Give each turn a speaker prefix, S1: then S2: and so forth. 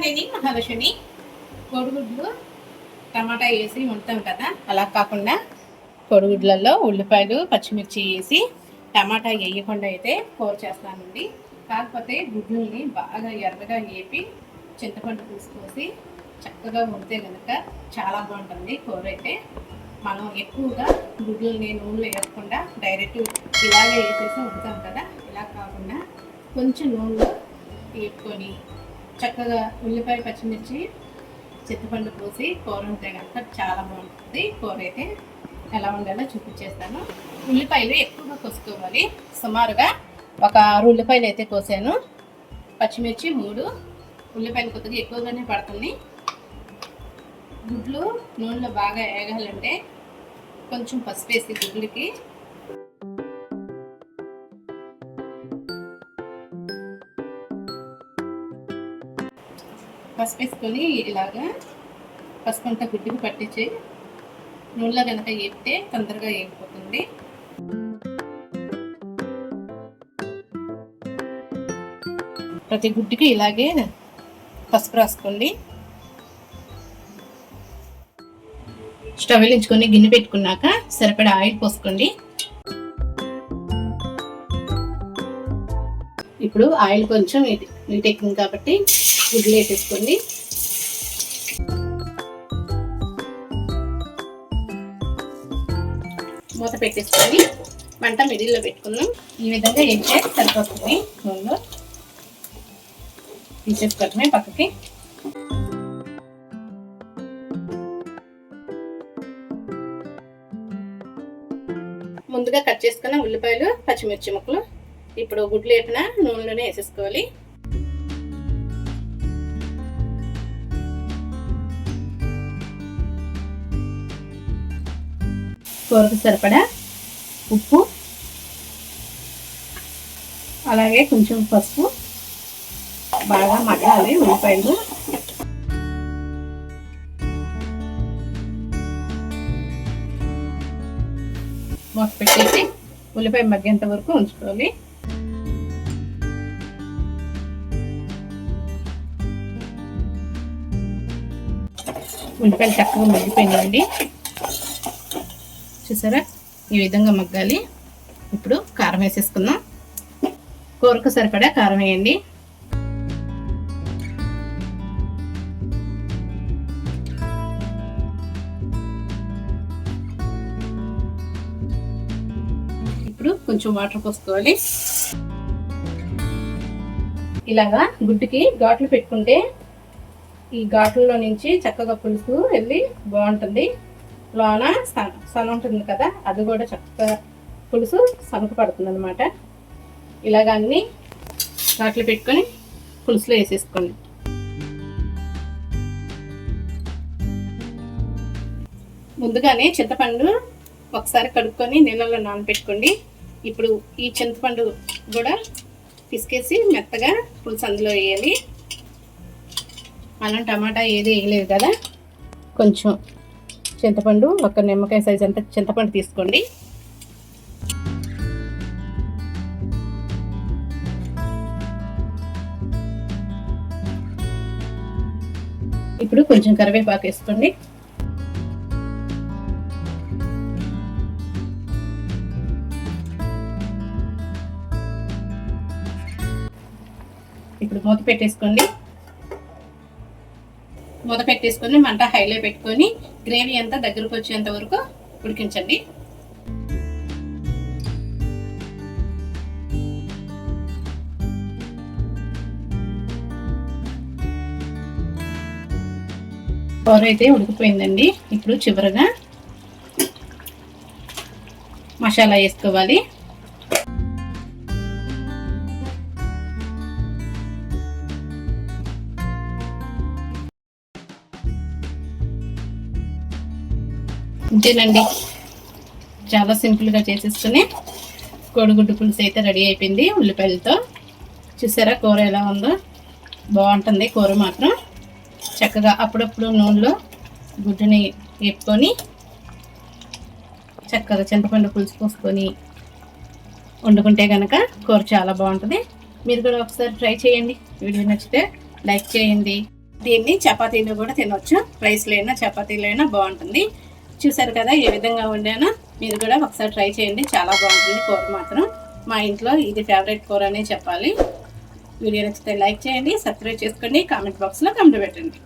S1: నేను మహాలక్ష్మి. కోడిగుడ్లు టమాటా వేసి వండుతాం కదా, అలా కాకుండా కోడిగుడ్లలో ఉల్లిపాయలు పచ్చిమిర్చి వేసి టమాటా వేయకుండా అయితే కూర చేస్తానండి. కాకపోతే గుడ్లని బాగా ఎర్రగా వేపి చింతపండు తీసుకొసి చక్కగా వండితే కనుక చాలా బాగుంటుంది కూర అయితే. మనం ఎక్కువగా గుడ్లని నూనెలో వేయకుండా డైరెక్ట్ ఇలాగే వేసేసి వండుతాం కదా, ఇలా కాకుండా కొంచెం నూనెలో వేపుకొని చక్కగా ఉల్లిపాయ పచ్చిమిర్చి చింతపండు పోసి కూర ఉంటే కనుక చాలా బాగుంటుంది. కూర అయితే ఎలా ఉండాలో చూపించేస్తాను. ఉల్లిపాయలు ఎక్కువగా కోసుకోవాలి. సుమారుగా ఒక 6 ఉల్లిపాయలు అయితే కోసాను. పచ్చిమిర్చి 3, ఉల్లిపాయలు కొద్దిగా ఎక్కువగానే పడుతుంది. గుడ్లు నూనెలో బాగా వేగాలంటే కొంచెం పసుపు వేసి గుడ్లకి పసుపు వేసుకొని ఇలాగా పసుపు అంతా గుడ్డుకి పట్టించి నూనెలో కనుక వేపితే తొందరగా వేగిపోతుంది. ప్రతి గుడ్డుకి ఇలాగే పసుపు రాసుకోండి. స్టవ్ వెలిగించుకొని గిన్నె పెట్టుకున్నాక సరిపడా ఆయిల్ పోసుకోండి. ఇప్పుడు ఆయిల్ కొంచెం నీటెక్కింది కాబట్టి గుడ్లు వేసేసుకోండి. మూత పెట్టేసుకొని మంట మిడిల్లో పెట్టుకుందాం. ఈ విధంగా వేస్తే సరిపోతుంది. నూనెలో తీసేసుకోవటమే పక్కకి. ముందుగా కట్ చేసుకున్న ఉల్లిపాయలు పచ్చిమిర్చి ముక్కలు ఇప్పుడు గుడ్లు వేపిన నూనెలోనే వేసేసుకోవాలి. కూరకు సరిపడా ఉప్పు, అలాగే కొంచెం పసుపు. బాగా మగ్గాలి ఉల్లిపాయలు. మూత పెట్టేసి ఉల్లిపాయ మగ్గేంత వరకు ఉంచుకోవాలి. ఉల్లిపాయలు చక్కగా మగ్గిపోయిందండి. చూసారా, ఈ విధంగా మగ్గాలి. ఇప్పుడు కారం వేసేసుకుందాం. కూరకు సరిపడా కారం వేయండి. ఇప్పుడు కొంచెం వాటర్ పోసుకోవాలి. ఇలాగా గుడ్డుకి ఘాట్లు పెట్టుకుంటే ఈ ఘాట్లలో నుంచి చక్కగా పులుసు వెళ్ళి బాగుంటుంది. లోన సన ఉంటుంది కదా, అది కూడా చక్కగా పులుసు సనక పడుతుంది అనమాట. ఇలాగ అన్ని ఘాట్లు పెట్టుకొని పులుసులో వేసేసుకోండి. ముందుగానే చింతపండు ఒకసారి కడుక్కొని నీళ్ళలో నానబెట్టుకోండి. ఇప్పుడు ఈ చింతపండు కూడా పిసికేసి మెత్తగా పులుసు అందులో వేయాలి. మనం టమాటా ఏది వేయలేదు కదా, కొంచెం చింతపండు, ఒక నిమ్మకాయ సైజ్ అంత చింతపండు తీసుకోండి. ఇప్పుడు కొంచెం కరివేపాకు వేసుకోండి. ఇప్పుడు మూత పెట్టేసుకోండి. మూత పెట్టేసుకొని మంట హైలో పెట్టుకొని గ్రేవీ అంతా దగ్గరకు వచ్చేంత వరకు ఉడికించండి. కూర అయితే ఉడికిపోయిందండి. ఇప్పుడు చివరగా మసాలా వేసుకోవాలి. ఇంతేనండి, చాలా సింపుల్గా చేసేసుకుని కోడిగుడ్డు పులుసు అయితే రెడీ అయిపోయింది ఉల్లిపాయలతో. చూసారా కూర ఎలా ఉందో, బాగుంటుంది కూర మాత్రం. చక్కగా అప్పుడప్పుడు నూనెలో గుడ్డుని వేపుకొని చక్కగా చింతపండు పులుసు పోసుకొని వండుకుంటే కనుక కూర చాలా బాగుంటుంది. మీరు కూడా ఒకసారి ట్రై చేయండి. వీడియో నచ్చితే లైక్ చేయండి. దీన్ని చపాతీలో కూడా తినొచ్చు, రైస్లో అయినా చపాతీలో అయినా బాగుంటుంది. చూసారు కదా ఏ విధంగా వండానో, మీరు కూడా ఒకసారి ట్రై చేయండి, చాలా బాగుంటుంది కూర మాత్రం. మా ఇంట్లో ఇది ఫేవరెట్ కూర అనే చెప్పాలి. వీడియో నచ్చితే లైక్ చేయండి, సబ్స్క్రైబ్ చేసుకోండి, కామెంట్ బాక్స్లో కామెంట్ పెట్టండి.